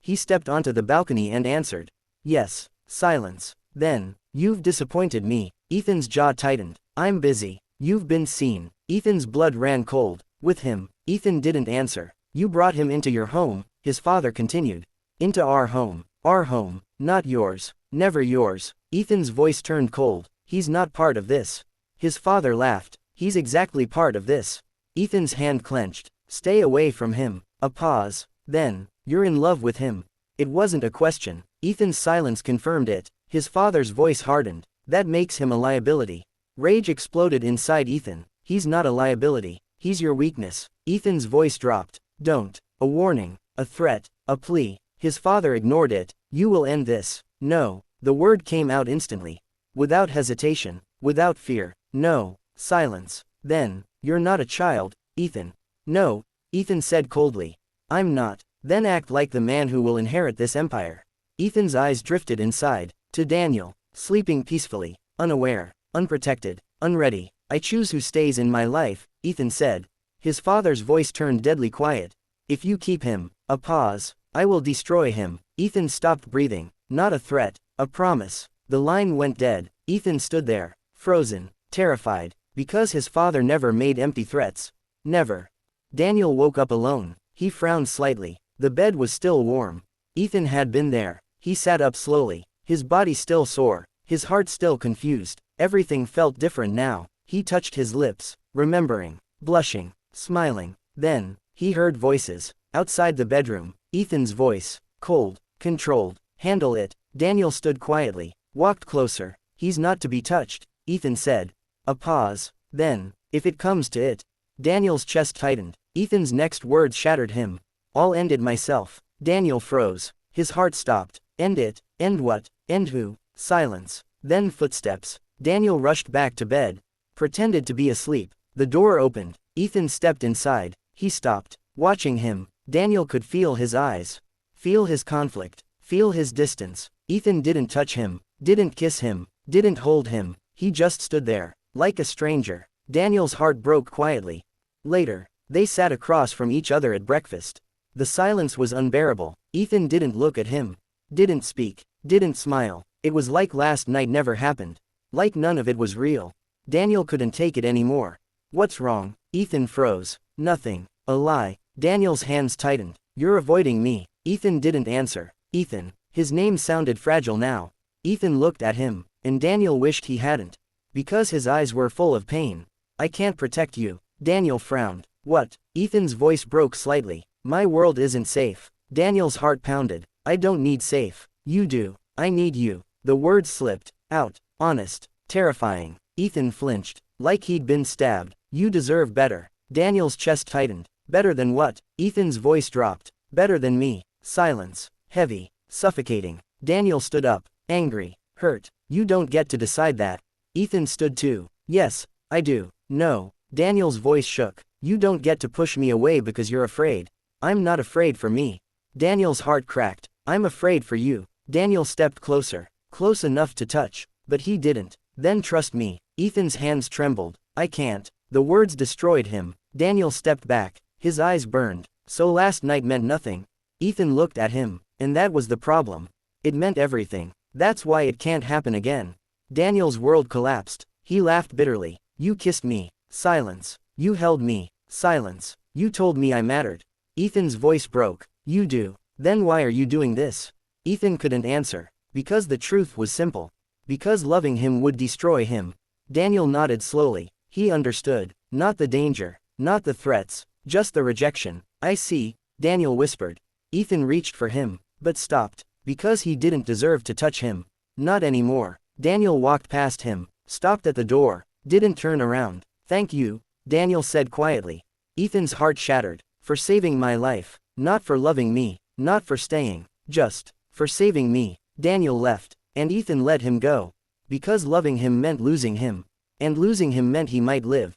He stepped onto the balcony and answered. Yes. Silence. Then, you've disappointed me. Ethan's jaw tightened. I'm busy. You've been seen. Ethan's blood ran cold. With him. Ethan didn't answer. You brought him into your home, his father continued. Into our home. Our home. Not yours. Never yours. Ethan's voice turned cold. He's not part of this. His father laughed. He's exactly part of this. Ethan's hand clenched. Stay away from him. A pause. Then, You're in love with him. It wasn't a question. Ethan's silence confirmed it. His father's voice hardened. That makes him a liability. Rage exploded inside Ethan. He's not a liability. He's your weakness. Ethan's voice dropped. Don't. A warning. A threat. A plea. His father ignored it. You will end this. No. The word came out instantly. Without hesitation. Without fear. No. Silence. Then. You're not a child, Ethan. No. Ethan said coldly. I'm not. Then act like the man who will inherit this empire. Ethan's eyes drifted inside. To Daniel. Sleeping peacefully. Unaware. Unprotected. Unready. I choose who stays in my life, Ethan said. His father's voice turned deadly quiet. If you keep him. A pause. I will destroy him. Ethan stopped breathing. Not a threat. A promise. The line went dead. Ethan stood there. Frozen. Terrified. Because his father never made empty threats. Never. Daniel woke up alone. He frowned slightly. The bed was still warm. Ethan had been there. He sat up slowly. His body still sore. His heart still confused. Everything felt different now. He touched his lips. Remembering. Blushing. Smiling. Then. He heard voices. Outside the bedroom. Ethan's voice. Cold. Controlled. Handle it. Daniel stood quietly. Walked closer. He's not to be touched, Ethan said. A pause. Then. If it comes to it. Daniel's chest tightened. Ethan's next words shattered him. I'll end it myself. Daniel froze. His heart stopped. End it. End what? End who? Silence. Then footsteps. Daniel rushed back to bed. Pretended to be asleep. The door opened. Ethan stepped inside. He stopped. Watching him. Daniel could feel his eyes. Feel his conflict. Feel his distance. Ethan didn't touch him. Didn't kiss him. Didn't hold him. He just stood there. Like a stranger. Daniel's heart broke quietly. Later. They sat across from each other at breakfast. The silence was unbearable. Ethan didn't look at him. Didn't speak. Didn't smile. It was like last night never happened. Like none of it was real. Daniel couldn't take it anymore. What's wrong? Ethan froze. Nothing. A lie. Daniel's hands tightened. You're avoiding me. Ethan didn't answer. Ethan. His name sounded fragile now. Ethan looked at him, and Daniel wished he hadn't. Because his eyes were full of pain. I can't protect you. Daniel frowned. What? Ethan's voice broke slightly. My world isn't safe. Daniel's heart pounded. I don't need safe. You do. I need you. The words slipped out. Honest. Terrifying. Ethan flinched. Like he'd been stabbed. You deserve better. Daniel's chest tightened. Better than what? Ethan's voice dropped. Better than me. Silence. Heavy. Suffocating. Daniel stood up. Angry. Hurt. You don't get to decide that. Ethan stood too. Yes, I do. No. Daniel's voice shook. You don't get to push me away because you're afraid. I'm not afraid for me. Daniel's heart cracked. I'm afraid for you. Daniel stepped closer. Close enough to touch. But he didn't. Then trust me. Ethan's hands trembled. I can't. The words destroyed him. Daniel stepped back. His eyes burned. So last night meant nothing. Ethan looked at him. And that was the problem. It meant everything. That's why it can't happen again. Daniel's world collapsed. He laughed bitterly. You kissed me. Silence. You held me. Silence. You told me I mattered. Ethan's voice broke. You do. Then why are you doing this? Ethan couldn't answer. Because the truth was simple. Because loving him would destroy him. Daniel nodded slowly. He understood. Not the danger. Not the threats. Just the rejection. I see, Daniel whispered. Ethan reached for him, but stopped. Because he didn't deserve to touch him. Not anymore. Daniel walked past him. Stopped at the door. Didn't turn around. Thank you, Daniel said quietly. Ethan's heart shattered. For saving my life. Not for loving me. Not for staying. Just. For saving me. Daniel left. And Ethan let him go. Because loving him meant losing him. And losing him meant he might live.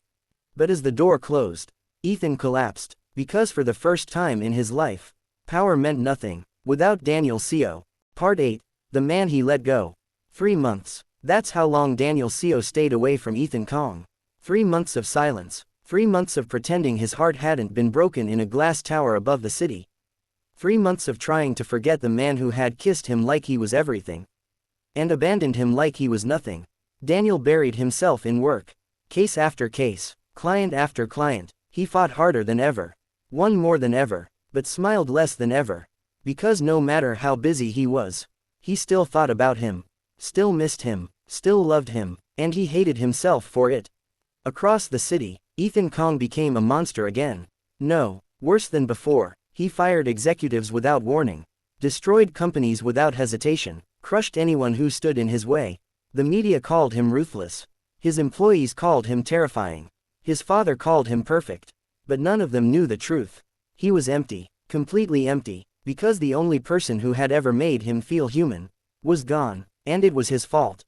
But as the door closed, Ethan collapsed. Because for the first time in his life, power meant nothing. Without Daniel Co. Part 8. The man he let go. 3 months. That's how long Daniel Co. stayed away from Ethan Kong. 3 months of silence. 3 months of pretending his heart hadn't been broken in a glass tower above the city. 3 months of trying to forget the man who had kissed him like he was everything. And abandoned him like he was nothing. Daniel buried himself in work. Case after case. Client after client. He fought harder than ever. Won more than ever. But smiled less than ever. Because no matter how busy he was, he still thought about him. Still missed him. Still loved him. And he hated himself for it. Across the city, Ethan Kong became a monster again. No, worse than before. He fired executives without warning, destroyed companies without hesitation, crushed anyone who stood in his way. The media called him ruthless. His employees called him terrifying. His father called him perfect. But none of them knew the truth. He was empty, completely empty, because the only person who had ever made him feel human was gone, and it was his fault.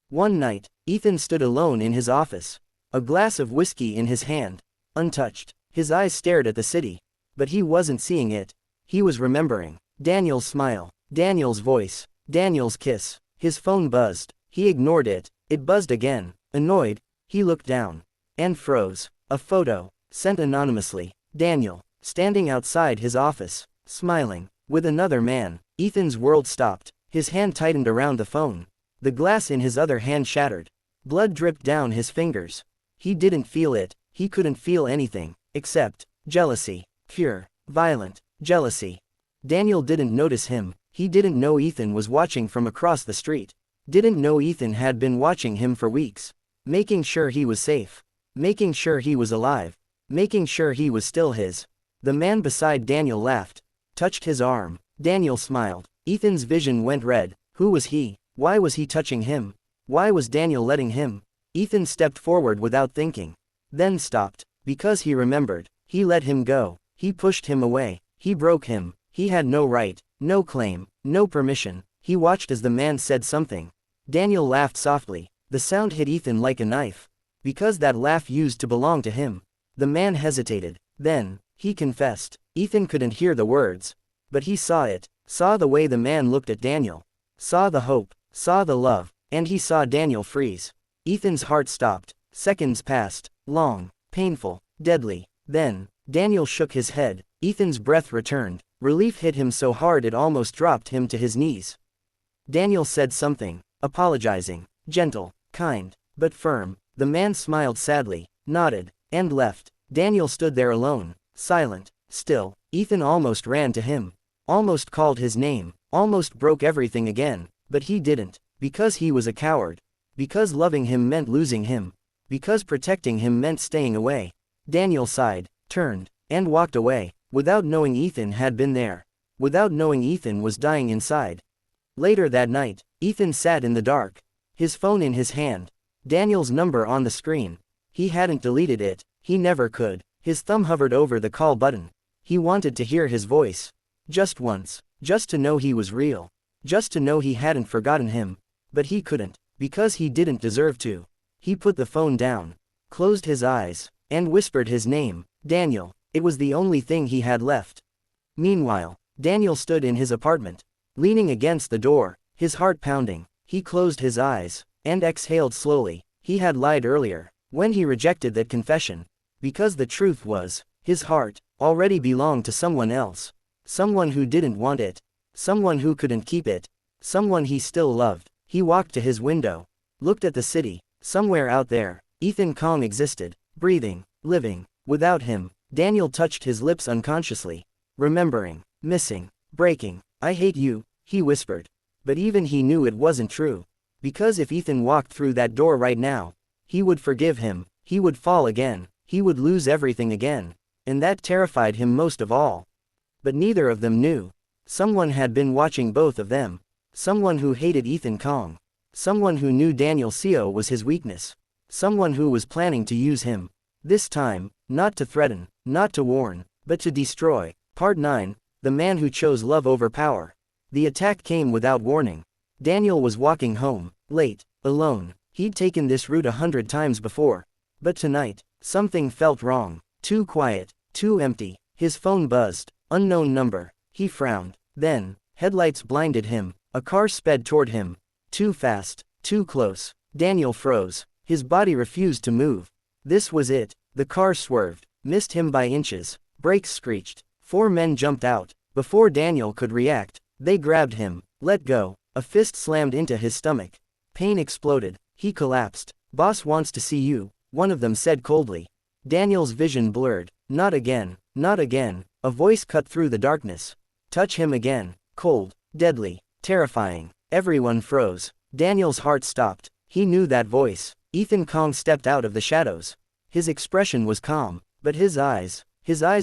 One night, Ethan stood alone in his office, a glass of whiskey in his hand, untouched. His eyes stared at the city, but he wasn't seeing it. He was remembering Daniel's smile, Daniel's voice, Daniel's kiss. His phone buzzed. He ignored it. It buzzed again. Annoyed, he looked down and froze. A photo, sent anonymously. Daniel, standing outside his office, smiling, with another man. Ethan's world stopped. His hand tightened around the phone. The glass in his other hand shattered. Blood dripped down his fingers. He didn't feel it. He couldn't feel anything, except jealousy. Pure, violent jealousy. Daniel didn't notice him. He didn't know Ethan was watching from across the street. Didn't know Ethan had been watching him for weeks. Making sure he was safe. Making sure he was alive. Making sure he was still his. The man beside Daniel laughed. Touched his arm. Daniel smiled. Ethan's vision went red. Who was he? Why was he touching him? Why was Daniel letting him? Ethan stepped forward without thinking. Then stopped. Because he remembered. He let him go. He pushed him away. He broke him. He had no right, no claim, no permission. He watched as the man said something. Daniel laughed softly. The sound hit Ethan like a knife. Because that laugh used to belong to him. The man hesitated. Then, he confessed. Ethan couldn't hear the words. But he saw it. Saw the way the man looked at Daniel. Saw the hope. Saw the love. And he saw Daniel freeze. Ethan's heart stopped. Seconds passed. Long, painful, deadly. Then, Daniel shook his head. Ethan's breath returned. Relief hit him so hard it almost dropped him to his knees. Daniel said something. Apologizing. Gentle, kind, but firm. The man smiled sadly, nodded, and left. Daniel stood there alone, silent, still. Ethan almost ran to him. Almost called his name. Almost broke everything again. But he didn't. Because he was a coward. Because loving him meant losing him. Because protecting him meant staying away. Daniel sighed, turned, and walked away. Without knowing Ethan had been there. Without knowing Ethan was dying inside. Later that night, Ethan sat in the dark. His phone in his hand. Daniel's number on the screen. He hadn't deleted it. He never could. His thumb hovered over the call button. He wanted to hear his voice. Just once. Just to know he was real. Just to know he hadn't forgotten him. But he couldn't. Because he didn't deserve to. He put the phone down. Closed his eyes. And whispered his name. Daniel. It was the only thing he had left. Meanwhile, Daniel stood in his apartment, leaning against the door, his heart pounding. He closed his eyes, and exhaled slowly. He had lied earlier, when he rejected that confession. Because the truth was, his heart already belonged to someone else. Someone who didn't want it. Someone who couldn't keep it. Someone he still loved. He walked to his window, looked at the city. Somewhere out there, Ethan Kong existed, breathing, living. Without him, Daniel touched his lips unconsciously. Remembering, missing, breaking. I hate you, he whispered. But even he knew it wasn't true. Because if Ethan walked through that door right now, he would forgive him, he would fall again, he would lose everything again. And that terrified him most of all. But neither of them knew. Someone had been watching both of them. Someone who hated Ethan Kong. Someone who knew Daniel Seo was his weakness. Someone who was planning to use him. This time, not to threaten, not to warn, but to destroy. Part 9, The Man Who Chose Love Over Power. The attack came without warning. Daniel was walking home, late, alone. He'd taken this route 100 times before. But tonight, something felt wrong. Too quiet, too empty. His phone buzzed. Unknown number. He frowned. Then, headlights blinded him. A car sped toward him. Too fast, too close. Daniel froze. His body refused to move. This was it. The car swerved, missed him by inches. Brakes screeched. 4 men jumped out. Before Daniel could react, they grabbed him. Let go. A fist slammed into his stomach. Pain exploded. He collapsed. Boss wants to see you, one of them said coldly. Daniel's vision blurred. Not again. Not again. A voice cut through the darkness. Touch him again. Cold, deadly, terrifying. Everyone froze. Daniel's heart stopped. He knew that voice. Ethan Kong stepped out of the shadows. His expression was calm, but his eyes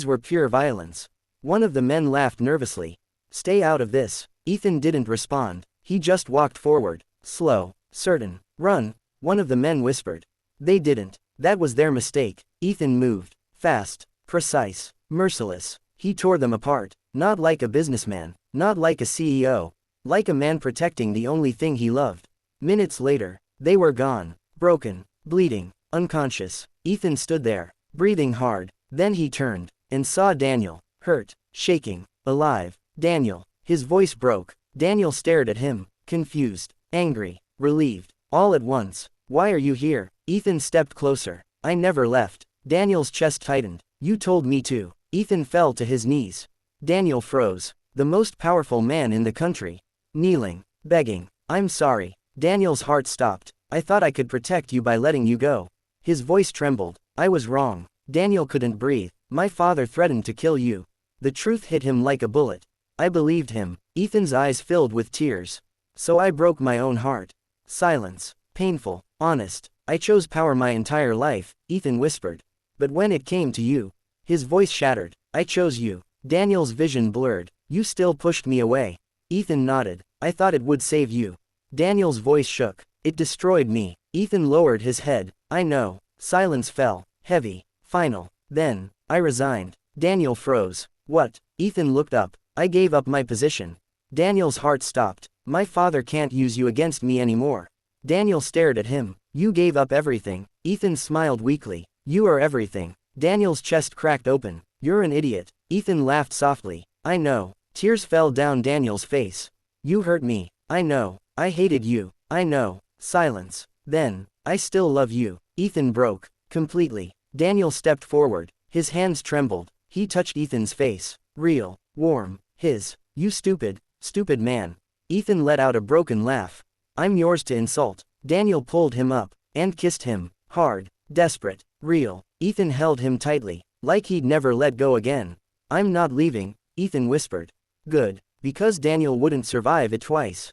were pure violence. One of the men laughed nervously. Stay out of this. Ethan didn't respond. He just walked forward. Slow, certain. Run, one of the men whispered. They didn't. That was their mistake. Ethan moved. Fast, precise, merciless. He tore them apart. Not like a businessman. Not like a CEO. Like a man protecting the only thing he loved. Minutes later, they were gone. Broken, bleeding, unconscious. Ethan stood there, breathing hard. Then he turned, and saw Daniel. Hurt, shaking, alive. Daniel. His voice broke. Daniel stared at him, confused, angry, relieved, all at once. Why are you here? Ethan stepped closer. I never left. Daniel's chest tightened. You told me to. Ethan fell to his knees. Daniel froze. The most powerful man in the country. Kneeling, begging. I'm sorry. Daniel's heart stopped. I thought I could protect you by letting you go. His voice trembled. I was wrong. Daniel couldn't breathe. My father threatened to kill you. The truth hit him like a bullet. I believed him. Ethan's eyes filled with tears. So I broke my own heart. Silence. Painful. Honest. I chose power my entire life, Ethan whispered. But when it came to you, his voice shattered. I chose you. Daniel's vision blurred. You still pushed me away. Ethan nodded. I thought it would save you. Daniel's voice shook. It destroyed me. Ethan lowered his head. I know. Silence fell. Heavy. Final. Then, I resigned. Daniel froze. What? Ethan looked up. I gave up my position. Daniel's heart stopped. My father can't use you against me anymore. Daniel stared at him. You gave up everything. Ethan smiled weakly. You are everything. Daniel's chest cracked open. You're an idiot. Ethan laughed softly. I know. Tears fell down Daniel's face. You hurt me. I know. I hated you. I know. Silence. Then, I still love you. Ethan broke. Completely. Daniel stepped forward. His hands trembled. He touched Ethan's face. Real. Warm. His. You stupid, stupid man. Ethan let out a broken laugh. I'm yours to insult. Daniel pulled him up, and kissed him. Hard. Desperate. Real. Ethan held him tightly, like he'd never let go again. I'm not leaving, Ethan whispered. Good. Because Daniel wouldn't survive it twice.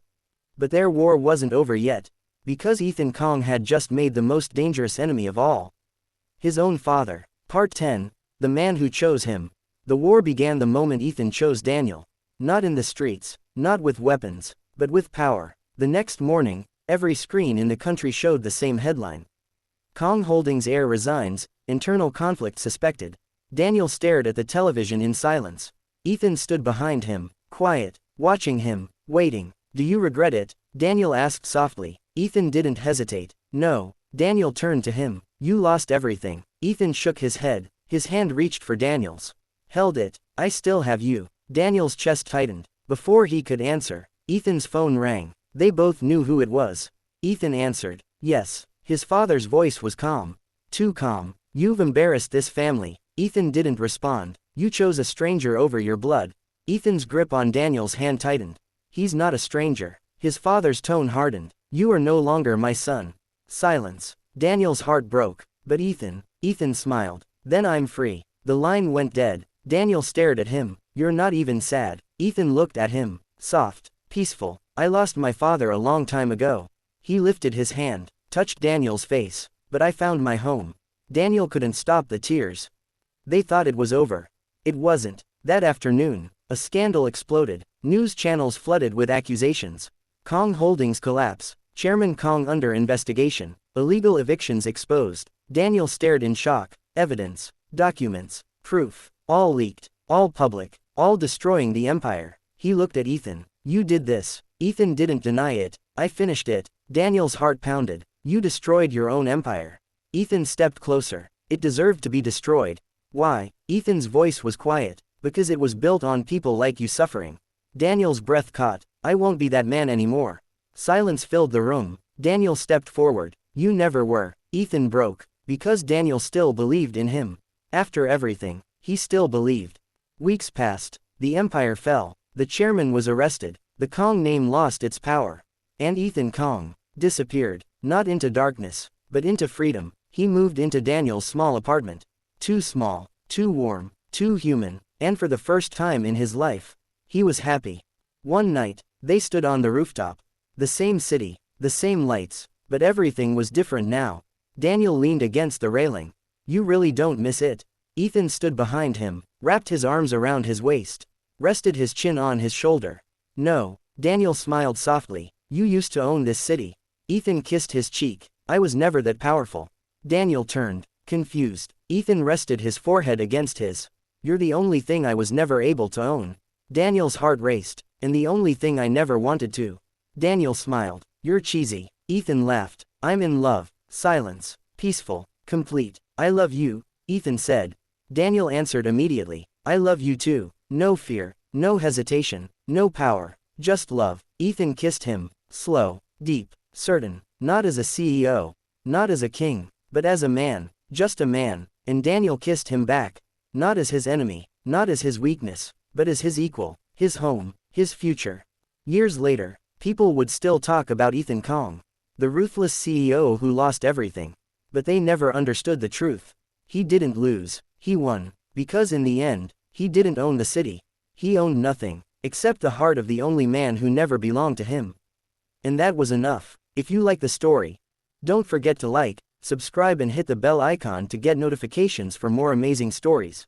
But their war wasn't over yet. Because Ethan Kong had just made the most dangerous enemy of all. His own father. Part 10. The man who chose him. The war began the moment Ethan chose Daniel. Not in the streets, not with weapons, but with power. The next morning, every screen in the country showed the same headline. Kong Holdings heir resigns, internal conflict suspected. Daniel stared at the television in silence. Ethan stood behind him, quiet, watching him, waiting. Do you regret it? Daniel asked softly. Ethan didn't hesitate. No. Daniel turned to him. You lost everything. Ethan shook his head. His hand reached for Daniel's. Held it. I still have you. Daniel's chest tightened. Before he could answer, Ethan's phone rang. They both knew who it was. Ethan answered. Yes. His father's voice was calm. Too calm. You've embarrassed this family. Ethan didn't respond. You chose a stranger over your blood. Ethan's grip on Daniel's hand tightened. He's not a stranger. His father's tone hardened. You are no longer my son. Silence. Daniel's heart broke. But Ethan smiled. Then I'm free. The line went dead. Daniel stared at him. You're not even sad. Ethan looked at him. Soft. Peaceful. I lost my father a long time ago. He lifted his hand, touched Daniel's face. But I found my home. Daniel couldn't stop the tears. They thought it was over. It wasn't. That afternoon, a scandal exploded. News channels flooded with accusations. Kong Holdings collapse. Chairman Kong under investigation. Illegal evictions exposed. Daniel stared in shock. Evidence. Documents. Proof. All leaked. All public. All destroying the empire. He looked at Ethan. You did this. Ethan didn't deny it. I finished it. Daniel's heart pounded. You destroyed your own empire. Ethan stepped closer. It deserved to be destroyed. Why? Ethan's voice was quiet. Because it was built on people like you suffering. Daniel's breath caught. I won't be that man anymore. Silence filled the room. Daniel stepped forward. You never were. Ethan broke. Because Daniel still believed in him. After everything, he still believed. Weeks passed. The empire fell. The chairman was arrested. The Kong name lost its power. And Ethan Kong disappeared. Not into darkness, but into freedom. He moved into Daniel's small apartment. Too small, too warm, too human, and for the first time in his life, he was happy. One night, they stood on the rooftop. The same city, the same lights, but everything was different now. Daniel leaned against the railing. You really don't miss it? Ethan stood behind him, wrapped his arms around his waist, rested his chin on his shoulder. No, Daniel smiled softly. You used to own this city. Ethan kissed his cheek. I was never that powerful. Daniel turned, confused. Ethan rested his forehead against his. You're the only thing I was never able to own. Daniel's heart raced. And the only thing I never wanted to. Daniel smiled. You're cheesy. Ethan laughed. I'm in love. Silence. Peaceful. Complete. I love you, Ethan said. Daniel answered immediately. I love you too. No fear. No hesitation. No power. Just love. Ethan kissed him. Slow. Deep. Certain. Not as a CEO. Not as a king. But as a man. Just a man. And Daniel kissed him back. Not as his enemy. Not as his weakness. But as his equal. His home. His future. Years later, people would still talk about Ethan Kong. The ruthless CEO who lost everything. But they never understood the truth. He didn't lose. He won. Because in the end, he didn't own the city. He owned nothing. Except the heart of the only man who never belonged to him. And that was enough. If you like the story, don't forget to like, subscribe and hit the bell icon to get notifications for more amazing stories.